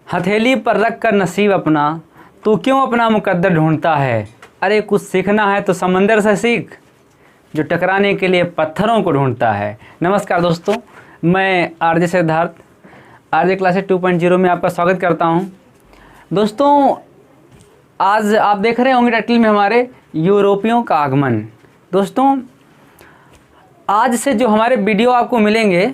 हथेली पर रख कर नसीब अपना, तू क्यों अपना मुकद्दर ढूंढता है। अरे कुछ सीखना है तो समंदर से सीख, जो टकराने के लिए पत्थरों को ढूंढता है। नमस्कार दोस्तों, मैं आरजे सिद्धार्थ आरजे क्लासेस 2.0 में आपका स्वागत करता हूं। दोस्तों, आज आप देख रहे होंगे टाइटल में हमारे यूरोपियों का आगमन। दोस्तों, आज से जो हमारे वीडियो आपको मिलेंगे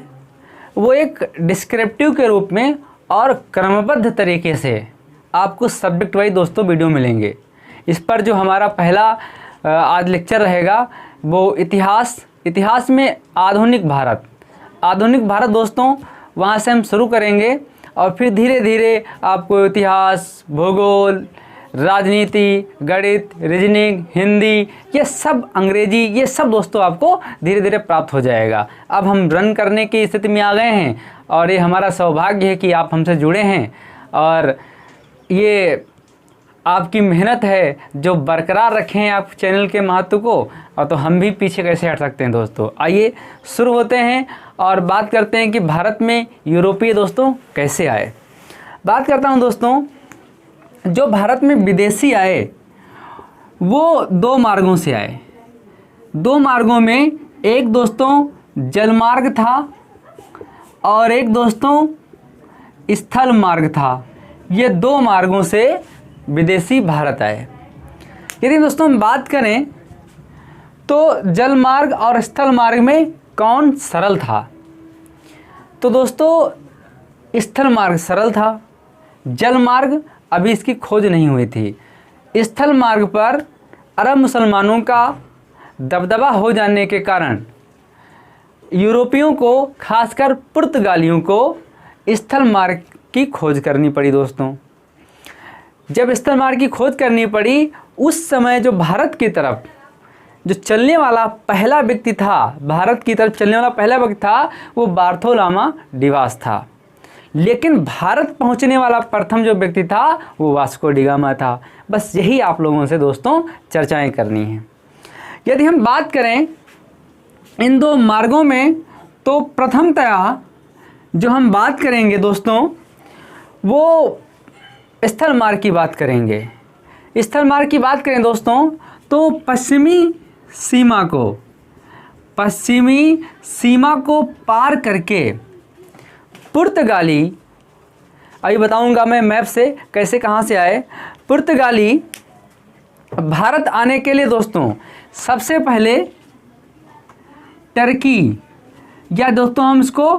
वो एक डिस्क्रिप्टिव के रूप में और क्रमबद्ध तरीके से आपको सब्जेक्ट वाइज दोस्तों वीडियो मिलेंगे। इस पर जो हमारा पहला आज लेक्चर रहेगा वो इतिहास में आधुनिक भारत दोस्तों, वहाँ से हम शुरू करेंगे और फिर धीरे धीरे आपको इतिहास, भूगोल, राजनीति, गणित, रीजनिंग, हिंदी, ये सब अंग्रेजी, ये सब दोस्तों आपको धीरे धीरे प्राप्त हो जाएगा। अब हम रन करने की स्थिति में आ गए हैं और ये हमारा सौभाग्य है कि आप हमसे जुड़े हैं और ये आपकी मेहनत है जो बरकरार रखें आप चैनल के महत्व को, और तो हम भी पीछे कैसे हट सकते हैं दोस्तों। आइए शुरू होते हैं और बात करते हैं कि भारत में यूरोपीय दोस्तों कैसे आए। बात करता हूं दोस्तों, जो भारत में विदेशी आए वो दो मार्गों से आए। दो मार्गों में एक दोस्तों जलमार्ग था और एक दोस्तों स्थल मार्ग था। ये दो मार्गों से विदेशी भारत आए। यदि दोस्तों हम बात करें तो जल मार्ग और स्थल मार्ग में कौन सरल था, तो दोस्तों स्थल मार्ग सरल था। जल मार्ग अभी इसकी खोज नहीं हुई थी। स्थल मार्ग पर अरब मुसलमानों का दबदबा हो जाने के कारण यूरोपियों को, खासकर पुर्तगालियों को स्थल मार्ग की खोज करनी पड़ी। दोस्तों, जब स्थल मार्ग की खोज करनी पड़ी, उस समय जो भारत की तरफ जो चलने वाला पहला व्यक्ति था, भारत की तरफ चलने वाला पहला व्यक्ति था, वो बार्थोलोमा डिवास था। लेकिन भारत पहुंचने वाला प्रथम जो व्यक्ति था वो वास्को डी गामा था। बस यही आप लोगों से दोस्तों चर्चाएं करनी है। यदि हम बात करें इन दो मार्गों में, तो प्रथमतया जो हम बात करेंगे दोस्तों वो स्थल मार्ग की बात करेंगे। स्थल मार्ग की बात करें दोस्तों तो पश्चिमी सीमा को पार करके पुर्तगाली, अभी बताऊंगा मैं मैप से कैसे कहाँ से आए। पुर्तगाली भारत आने के लिए दोस्तों सबसे पहले टर्की, या दोस्तों हम इसको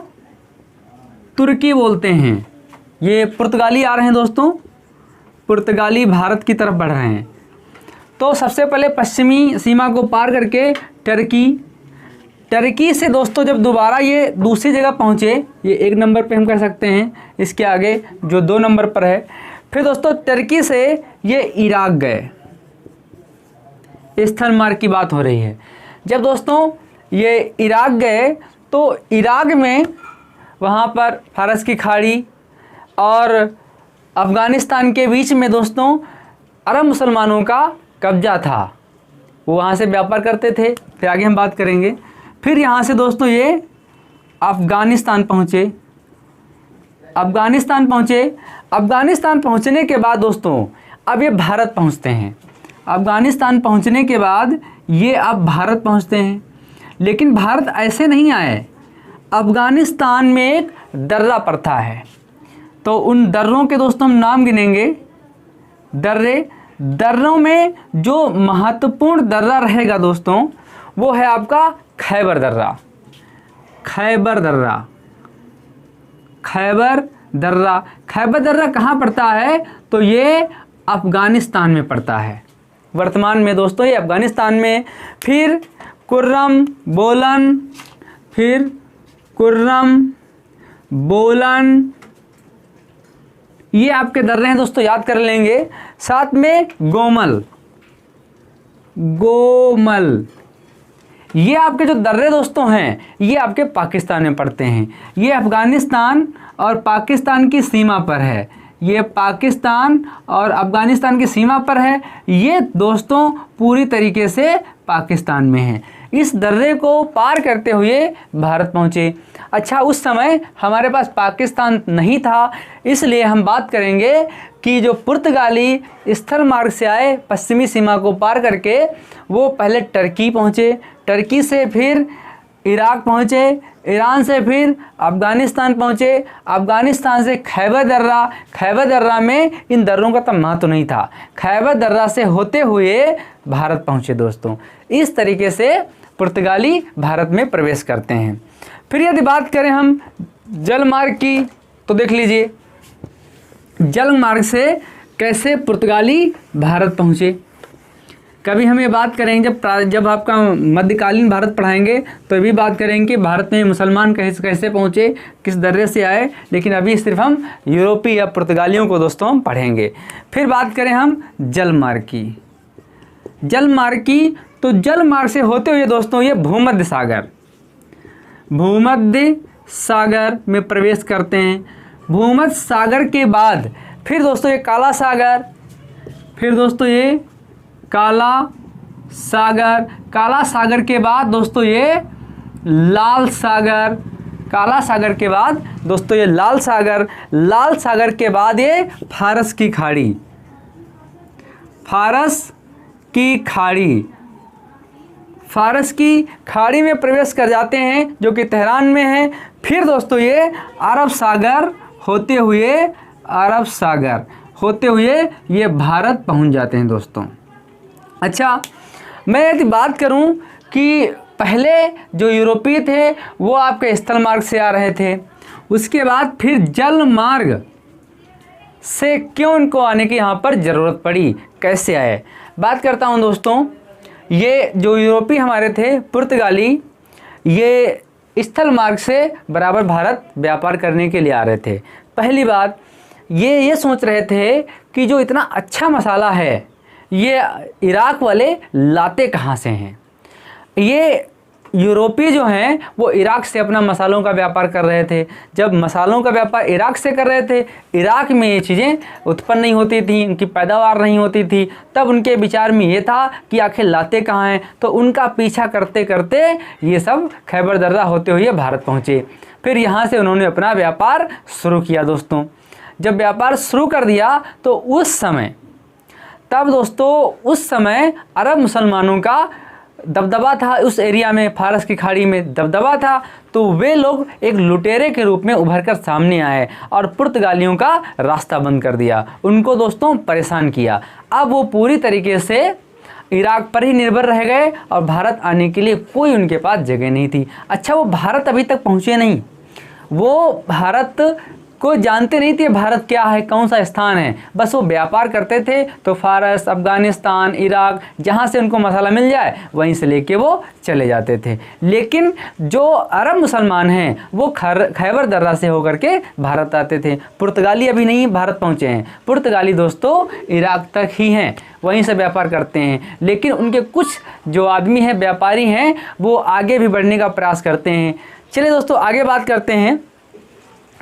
तुर्की बोलते हैं, ये पुर्तगाली आ रहे हैं दोस्तों। पुर्तगाली भारत की तरफ बढ़ रहे हैं। तो सबसे पहले पश्चिमी सीमा को पार करके टर्की से दोस्तों जब दोबारा ये दूसरी जगह पहुँचे, ये एक नंबर पे हम कह सकते हैं, इसके आगे जो 2 नंबर पर है, फिर दोस्तों टर्की से ये इराक गए। स्थल मार्ग की बात हो रही है। जब दोस्तों ये इराक गए तो इराक में वहाँ पर फारस की खाड़ी और अफ़गानिस्तान के बीच में दोस्तों अरब मुसलमानों का कब्जा था। वो वहाँ से व्यापार करते थे। फिर आगे हम बात करेंगे। फिर यहाँ से दोस्तों ये अफ़गानिस्तान पहुँचने के बाद दोस्तों अब ये भारत पहुँचते हैं। अफ़गानिस्तान पहुँचने के बाद ये अब भारत पहुँचते हैं। लेकिन भारत ऐसे नहीं आए। अफ़गानिस्तान में एक दर्रा प्रथा है, तो उन दर्रों के दोस्तों हम नाम गिनेंगे। दर्रों में जो महत्वपूर्ण दर्रा रहेगा दोस्तों वो है आपका खैबर दर्रा कहाँ पड़ता है, तो ये अफ़गानिस्तान में पड़ता है। वर्तमान में दोस्तों ये अफ़गानिस्तान में। फिर कुर्रम बोलन, ये आपके दर्रे हैं दोस्तों, याद कर लेंगे। साथ में गोमल, ये आपके जो दर्रे दोस्तों हैं ये आपके पाकिस्तान में पड़ते हैं। ये अफ़गानिस्तान और पाकिस्तान की सीमा पर है। ये पाकिस्तान और अफ़गानिस्तान की सीमा पर है। ये दोस्तों पूरी तरीके से पाकिस्तान में है। इस दर्रे को पार करते हुए भारत पहुँचे। अच्छा, उस समय हमारे पास पाकिस्तान नहीं था, इसलिए हम बात करेंगे कि जो पुर्तगाली स्थल मार्ग से आए पश्चिमी सीमा को पार करके, वो पहले टर्की पहुँचे, टर्की से फिर इराक पहुँचे, ईरान से फिर अफ़गानिस्तान पहुँचे, अफ़गानिस्तान से खैबर दर्रा, खैबर दर्रा में इन दर्रों का तो महत्व नहीं था, खैबर दर्रा से होते हुए भारत पहुँचे दोस्तों। इस तरीके से पुर्तगाली भारत में प्रवेश करते हैं। फिर यदि बात करें हम जल मार्ग की, तो देख लीजिए जल मार्ग से कैसे पुर्तगाली भारत पहुँचे। कभी हम ये बात करेंगे जब आपका मध्यकालीन भारत पढ़ाएंगे तो ये भी बात करेंगे कि भारत में मुसलमान कैसे पहुँचे, किस दर्रे से आए, लेकिन अभी सिर्फ हम यूरोपीय या पुर्तगालियों को दोस्तों हम पढ़ेंगे। फिर बात करें हम जल मार्ग की, जल मार्ग की, तो जल मार्ग से होते हुए दोस्तों ये भूमध्य सागर में प्रवेश करते हैं। भूमध्य सागर के बाद फिर दोस्तों ये काला सागर, फिर दोस्तों ये काला सागर के बाद दोस्तों ये लाल सागर, काला सागर के बाद दोस्तों ये लाल सागर के बाद ये फारस की खाड़ी में प्रवेश कर जाते हैं, जो कि तेहरान में है। फिर दोस्तों ये अरब सागर होते हुए ये भारत पहुंच जाते हैं दोस्तों। अच्छा, मैं यदि बात करूं कि पहले जो यूरोपीय थे वो आपके स्थल मार्ग से आ रहे थे, उसके बाद फिर जल मार्ग से क्यों उनको आने की यहाँ पर ज़रूरत पड़ी, कैसे आए। बात करता हूँ दोस्तों, ये जो यूरोपीय हमारे थे पुर्तगाली, ये स्थल मार्ग से बराबर भारत व्यापार करने के लिए आ रहे थे। पहली बात ये सोच रहे थे कि जो इतना अच्छा मसाला है ये इराक वाले लाते कहाँ से हैं। ये यूरोपीय जो हैं वो इराक से अपना मसालों का व्यापार कर रहे थे। जब मसालों का व्यापार इराक से कर रहे थे, इराक में ये चीज़ें उत्पन्न नहीं होती थी, इनकी पैदावार नहीं होती थी, तब उनके विचार में ये था कि आखिर लाते कहाँ हैं। तो उनका पीछा करते करते ये सब खैबर दर्रा होते हुए भारत पहुँचे। फिर यहाँ से उन्होंने अपना व्यापार शुरू किया दोस्तों। जब व्यापार शुरू कर दिया तो उस समय अरब मुसलमानों का दबदबा था, उस एरिया में फारस की खाड़ी में दबदबा था। तो वे लोग एक लुटेरे के रूप में उभर कर सामने आए और पुर्तगालियों का रास्ता बंद कर दिया, उनको दोस्तों परेशान किया। अब वो पूरी तरीके से इराक पर ही निर्भर रह गए और भारत आने के लिए कोई उनके पास जगह नहीं थी। अच्छा, वो भारत अभी तक पहुँचे नहीं, वो भारत को जानते नहीं थे भारत क्या है, कौन सा स्थान है। बस वो व्यापार करते थे, तो फारस, अफ़गानिस्तान, इराक, जहाँ से उनको मसाला मिल जाए वहीं से लेके वो चले जाते थे। लेकिन जो अरब मुसलमान हैं वो खैबर दर्रा से होकर के भारत आते थे। पुर्तगाली अभी नहीं भारत पहुँचे हैं, पुर्तगाली दोस्तों इराक तक ही हैं, वहीं से व्यापार करते हैं। लेकिन उनके कुछ जो आदमी हैं, व्यापारी हैं, वो आगे भी बढ़ने का प्रयास करते हैं। चलिए दोस्तों आगे बात करते हैं।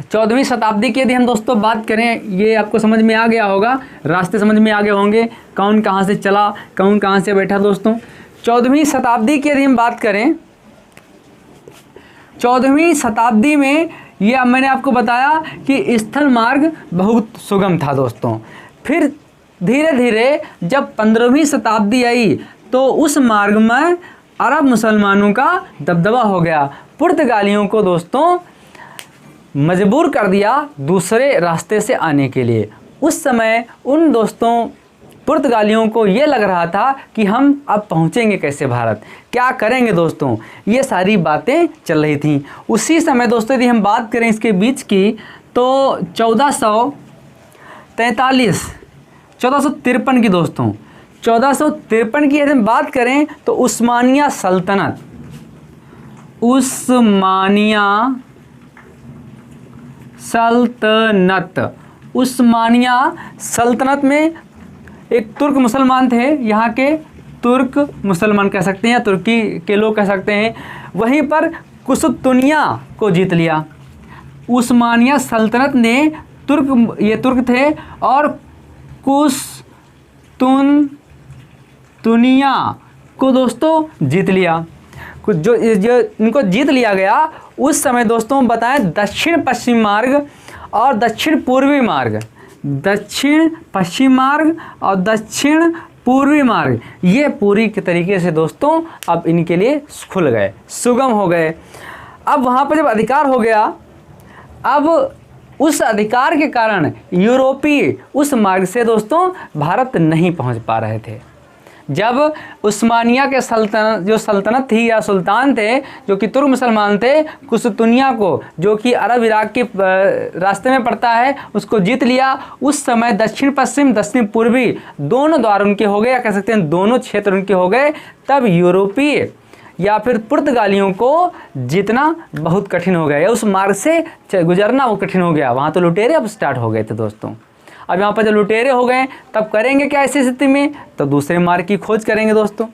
14वीं शताब्दी की यदि हम दोस्तों बात करें, ये आपको समझ में आ गया होगा, रास्ते समझ में आ गए होंगे, कौन कहाँ से चला, कौन कहाँ से बैठा दोस्तों। 14वीं शताब्दी की यदि हम बात करें, 14वीं शताब्दी में ये अब मैंने आपको बताया कि स्थल मार्ग बहुत सुगम था दोस्तों। फिर धीरे धीरे जब 15वीं शताब्दी आई तो उस मार्ग में अरब मुसलमानों का दबदबा हो गया। पुर्तगालियों को दोस्तों मजबूर कर दिया दूसरे रास्ते से आने के लिए। उस समय उन दोस्तों पुर्तगालियों को ये लग रहा था कि हम अब पहुँचेंगे कैसे भारत, क्या करेंगे दोस्तों, ये सारी बातें चल रही थी। उसी समय दोस्तों यदि हम बात करें इसके बीच की, तो 1453 की दोस्तों, 1453 की यदि हम बात करें तो उस्मानिया सल्तनत में एक तुर्क मुसलमान थे, यहाँ के तुर्क मुसलमान कह सकते हैं या तुर्की के लोग कह सकते हैं, वहीं पर कुस्तुनिया को जीत लिया। उस्मानिया सल्तनत ने ये तुर्क थे और कुस्तुनिया को दोस्तों जीत लिया। जो जो इनको जीत लिया गया, उस समय दोस्तों बताएं दक्षिण पश्चिम मार्ग और दक्षिण पूर्वी मार्ग, दक्षिण पश्चिम मार्ग और दक्षिण पूर्वी मार्ग, ये पूरी के तरीके से दोस्तों अब इनके लिए खुल गए, सुगम हो गए। अब वहाँ पर जब अधिकार हो गया, अब उस अधिकार के कारण यूरोपीय उस मार्ग से दोस्तों भारत नहीं पहुँच पा रहे थे। जब उस्मानिया के सल्तनत थी या सुल्तान थे जो कि तुर्क मुसलमान थे, कुस्तुनिया को जो कि अरब इराक के रास्ते में पड़ता है, उसको जीत लिया। उस समय दक्षिण पश्चिम दक्षिण पूर्वी दोनों द्वार उनके हो गए, या कह सकते हैं दोनों क्षेत्र उनके हो गए। तब यूरोपीय या फिर पुर्तगालियों को जीतना बहुत कठिन हो गया, या उस मार्ग से गुजरना वो कठिन हो गया। वहाँ तो लुटेरे अब स्टार्ट हो गए थे दोस्तों। अब यहाँ पर जब लुटेरे हो गए तब करेंगे क्या ऐसी स्थिति में, तो दूसरे मार्ग की खोज करेंगे दोस्तों।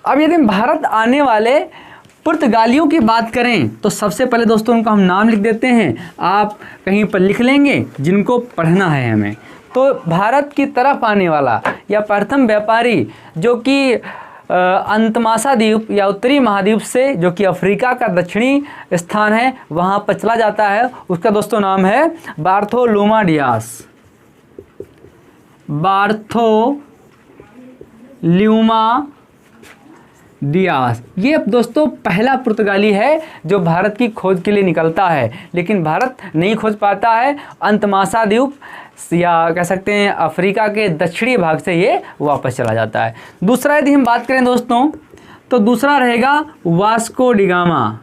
अब यदि भारत आने वाले पुर्तगालियों की बात करें तो सबसे पहले दोस्तों उनका हम नाम लिख देते हैं, आप कहीं पर लिख लेंगे जिनको पढ़ना है हमें। तो भारत की तरफ आने वाला या प्रथम व्यापारी जो कि अंतमासा द्वीप या उत्तरी महाद्वीप से, जो कि अफ्रीका का दक्षिणी स्थान है, वहाँ पर चला जाता है, उसका दोस्तों नाम है बार्थोलोमा डियास। बार्थोलोमा डियास ये दोस्तों पहला पुर्तगाली है जो भारत की खोज के लिए निकलता है, लेकिन भारत नहीं खोज पाता है। अंतमासा द्वीप या कह सकते हैं अफ्रीका के दक्षिणी भाग से ये वापस चला जाता है। दूसरा यदि हम बात करें दोस्तों तो दूसरा रहेगा वास्को डिगामा।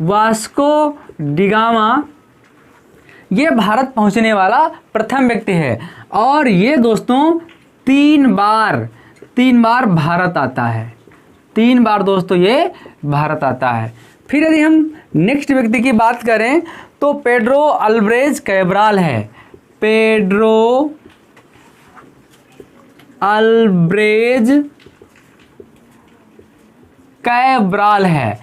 वास्को डिगामा ये भारत पहुंचने वाला प्रथम व्यक्ति है, और ये दोस्तों तीन बार भारत आता है। 3 बार दोस्तों ये भारत आता है। फिर यदि हम नेक्स्ट व्यक्ति की बात करें तो पेड्रो अल्वारेज कैब्राल है। पेड्रो अल्वारेज कैब्राल है।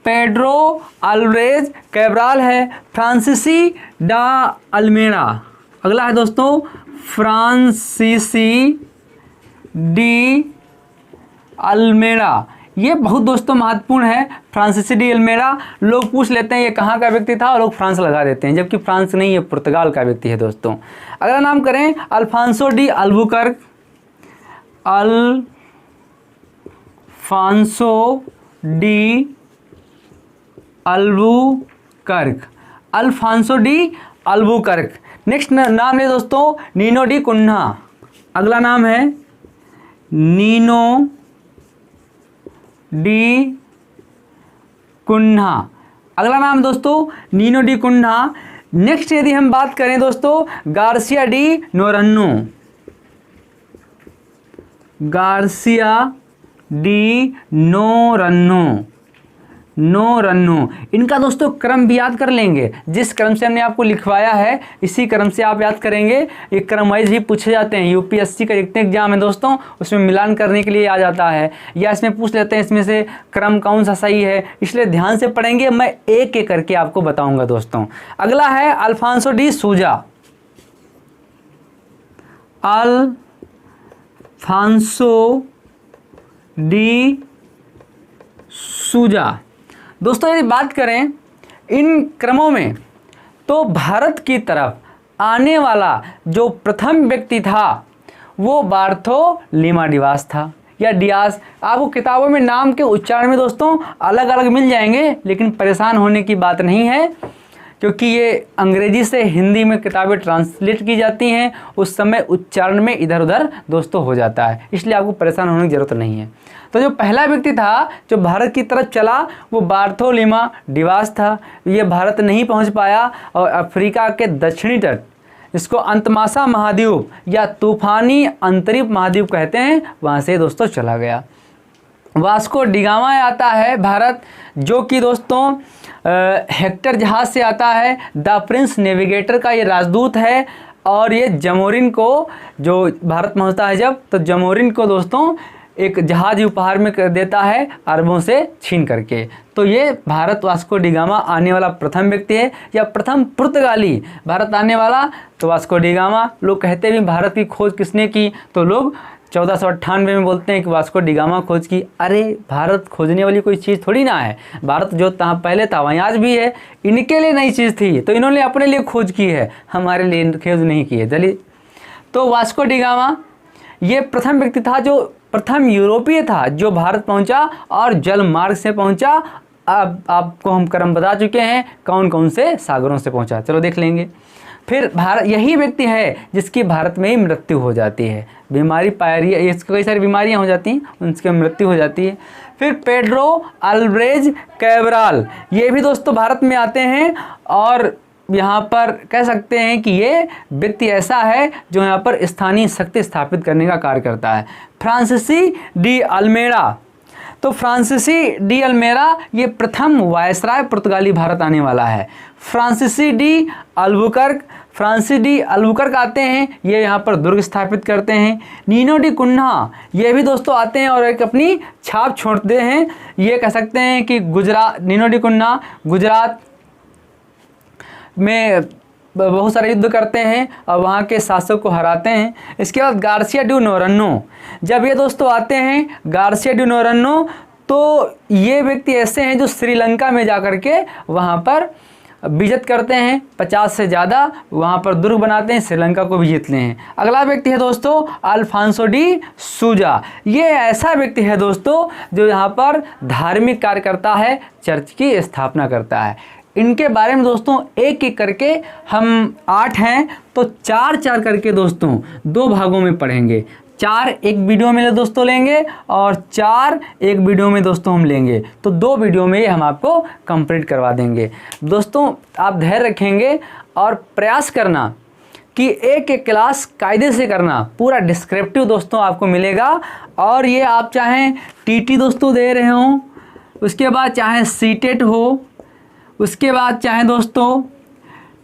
पेड्रो अल्वारेज कैब्राल है। फ्रांसीसी डा अल्मेड़ा अगला है दोस्तों, फ्रांसीसी डी अल्मेड़ा। ये बहुत दोस्तों महत्वपूर्ण है। फ्रांसीसी डी अल्मेड़ा, लोग पूछ लेते हैं ये कहाँ का व्यक्ति था और लोग फ्रांस लगा देते हैं, जबकि फ्रांस नहीं, ये पुर्तगाल का व्यक्ति है दोस्तों। अगला नाम करें Alfonso de Albuquerque. Alfonso de Albuquerque. Alfonso de Albuquerque. Next नाम है दोस्तों नीनो डी कुन्हा। अगला नाम है नीनो डी कुन्हा। अगला नाम दोस्तों नीनो डी कुन्हा। नेक्स्ट यदि हम बात करें दोस्तों Garcia de Noronha. Garcia de Noronha. इनका दोस्तों क्रम भी याद कर लेंगे, जिस क्रम से हमने आपको लिखवाया है इसी क्रम से आप याद करेंगे। ये क्रम वाइज भी पूछे जाते हैं, यूपीएससी का जितने एग्जाम है दोस्तों उसमें मिलान करने के लिए आ जाता है, या इसमें पूछ लेते हैं इसमें से क्रम कौन सा सही है, इसलिए ध्यान से पढ़ेंगे। मैं एक एक करके आपको बताऊंगा दोस्तों। अगला है अल्फांसो डी सूजा। अल्फांसो डी सूजा। दोस्तों यदि बात करें इन क्रमों में तो भारत की तरफ आने वाला जो प्रथम व्यक्ति था वो बार्थोलोमा डियास था या डियास। आपको किताबों में नाम के उच्चारण में दोस्तों अलग अलग मिल जाएंगे, लेकिन परेशान होने की बात नहीं है, क्योंकि ये अंग्रेजी से हिंदी में किताबें ट्रांसलेट की जाती हैं, उस समय उच्चारण में इधर उधर दोस्तों हो जाता है, इसलिए आपको परेशान होने की ज़रूरत नहीं है। तो जो पहला व्यक्ति था जो भारत की तरफ चला वो बार्थोलोमा डियास था। ये भारत नहीं पहुंच पाया और अफ्रीका के दक्षिणी तट, इसको अंतमासा महाद्वीप या तूफानी अंतरिक्ष महाद्वीप कहते हैं, वहाँ से दोस्तों चला गया। वास्को डिगामा आता है भारत, जो कि दोस्तों हेक्टर जहाज़ से आता है। द प्रिंस नेविगेटर का ये राजदूत है, और ये जमोरिन को जो भारत पहुंचता है जब, तो जमोरिन को दोस्तों एक जहाज उपहार में देता है अरबों से छीन करके। तो ये भारत वास्को डिगामा आने वाला प्रथम व्यक्ति है या प्रथम पुर्तगाली भारत आने वाला। तो वास्को डिगामा, लोग कहते भी भारत की खोज किसने की, तो लोग 1498 में बोलते हैं कि वास्को डी गामा खोज की। अरे भारत खोजने वाली कोई चीज़ थोड़ी ना है, भारत जो पहले था वहीं आज भी है। इनके लिए नई चीज़ थी तो इन्होंने अपने लिए खोज की है, हमारे लिए खोज नहीं की है। चलिए, तो वास्को डी गामा ये प्रथम व्यक्ति था, जो प्रथम यूरोपीय था जो भारत पहुंचा और जल मार्ग से पहुंचा। अब आपको हम क्रम बता चुके हैं कौन कौन से सागरों से पहुंचा, चलो देख लेंगे। फिर भारत यही व्यक्ति है जिसकी भारत में ही मृत्यु हो जाती है, बीमारी पायरी, इसको कई सारी बीमारियां हो जाती हैं, उनकी मृत्यु हो जाती है। फिर पेड्रो अल्वारेज कैब्राल, ये भी दोस्तों भारत में आते हैं और यहाँ पर कह सकते हैं कि ये व्यक्ति ऐसा है जो यहाँ पर स्थानीय शक्ति स्थापित करने का कार्य करता है। फ्रांसीसी डी अल्मेड़ा, तो फ्रांसीसी डी अल्मेड़ा ये प्रथम वायसराय पुर्तगाली भारत आने वाला है। फ्रांसीसी डी अल्बुकर्क आते हैं, ये यहाँ पर दुर्ग स्थापित करते हैं। नीनो डी कुन्हा ये भी दोस्तों आते हैं और एक अपनी छाप छोड़ते हैं। ये कह सकते हैं कि नीनो डी कुन्हा गुजरात में बहुत सारे युद्ध करते हैं और वहाँ के शासक को हराते हैं। इसके बाद गार्सिया डी नोरनो, जब ये दोस्तों आते हैं गार्सिया डी नोरनो, तो ये व्यक्ति ऐसे हैं जो श्रीलंका में जाकर के वहाँ पर विजित करते हैं, 50 से ज़्यादा वहाँ पर दुर्ग बनाते हैं, श्रीलंका को भी जीतते हैं। अगला व्यक्ति है दोस्तों अल्फांसो डी सूजा, ये ऐसा व्यक्ति है दोस्तों जो यहाँ पर धार्मिक कार्य करता है, चर्च की स्थापना करता है। इनके बारे में दोस्तों एक एक करके हम 8 हैं तो 4-4 करके दोस्तों 2 भागों में पढ़ेंगे। 4 एक वीडियो में दोस्तों लेंगे और 4 एक वीडियो में दोस्तों हम लेंगे, तो 2 वीडियो में हम आपको कंप्लीट करवा देंगे। दोस्तों आप धैर्य रखेंगे और प्रयास करना कि एक एक क्लास कायदे से करना, पूरा डिस्क्रिप्टिव दोस्तों आपको मिलेगा। और ये आप चाहें टीटी दोस्तों दे रहे हों, उसके बाद चाहे सीटेट हो, उसके बाद चाहे दोस्तों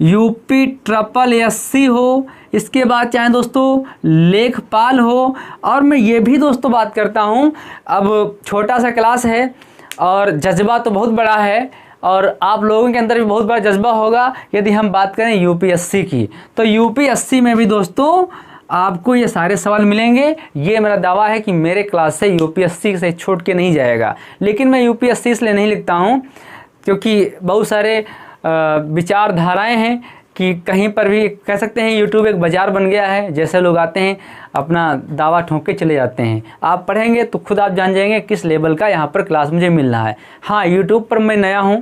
यूपी ट्रिपल एससी हो, इसके बाद चाहे दोस्तों लेखपाल हो। और मैं ये भी दोस्तों बात करता हूँ, अब छोटा सा क्लास है और जज्बा तो बहुत बड़ा है और आप लोगों के अंदर भी बहुत बड़ा जज्बा होगा। यदि हम बात करें यूपीएससी की, तो यूपीएससी में भी दोस्तों आपको ये सारे सवाल मिलेंगे। ये मेरा दावा है कि मेरे क्लास से यूपीएससी से छूट के नहीं जाएगा। लेकिन मैं यूपीएससी इसलिए नहीं लिखता हूँ क्योंकि बहुत सारे विचारधाराएं हैं कि कहीं पर भी कह सकते हैं यूट्यूब एक बाज़ार बन गया है, जैसे लोग आते हैं अपना दावा ठोक के चले जाते हैं। आप पढ़ेंगे तो खुद आप जान जाएंगे किस लेवल का यहाँ पर क्लास मुझे मिल रहा है। हाँ, यूट्यूब पर मैं नया हूँ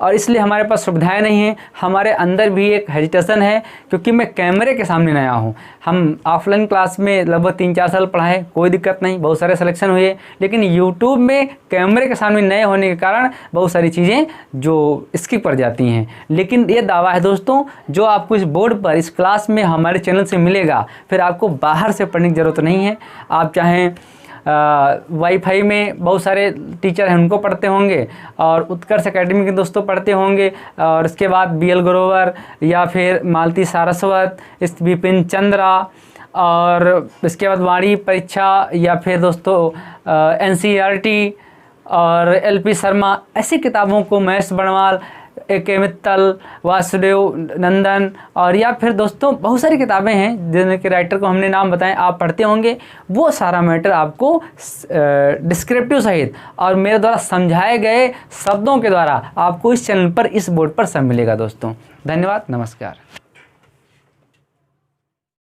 और इसलिए हमारे पास सुविधाएं नहीं हैं, हमारे अंदर भी एक हेजिटेशन है क्योंकि मैं कैमरे के सामने नया हूँ। हम ऑफलाइन क्लास में लगभग 3-4 साल पढ़ाए, कोई दिक्कत नहीं, बहुत सारे सिलेक्शन हुए, लेकिन यूट्यूब में कैमरे के सामने नए होने के कारण बहुत सारी चीज़ें जो स्किप कर जाती हैं। लेकिन ये दावा है दोस्तों, जो आपको इस बोर्ड पर इस क्लास में हमारे चैनल से मिलेगा, फिर आपको बाहर से पढ़ने की ज़रूरत नहीं है। आप चाहें वाईफाई में बहुत सारे टीचर हैं उनको पढ़ते होंगे और उत्कर्ष एकेडमी के दोस्तों पढ़ते होंगे, और इसके बाद बीएल ग्रोवर या फिर मालती सारस्वत, इस विपिन चंद्रा, और इसके बाद वाणी परीक्षा या फिर दोस्तों एनसीईआरटी और एलपी शर्मा, ऐसी किताबों को महेश बणवाल, के मित्तल, वासुदेव नंदन, और या फिर दोस्तों बहुत सारी किताबें हैं जिनके राइटर को हमने नाम बताएं, आप पढ़ते होंगे। वो सारा मैटर आपको डिस्क्रिप्टिव सहित और मेरे द्वारा समझाए गए शब्दों के द्वारा आपको इस चैनल पर, इस बोर्ड पर सब मिलेगा दोस्तों। धन्यवाद, नमस्कार।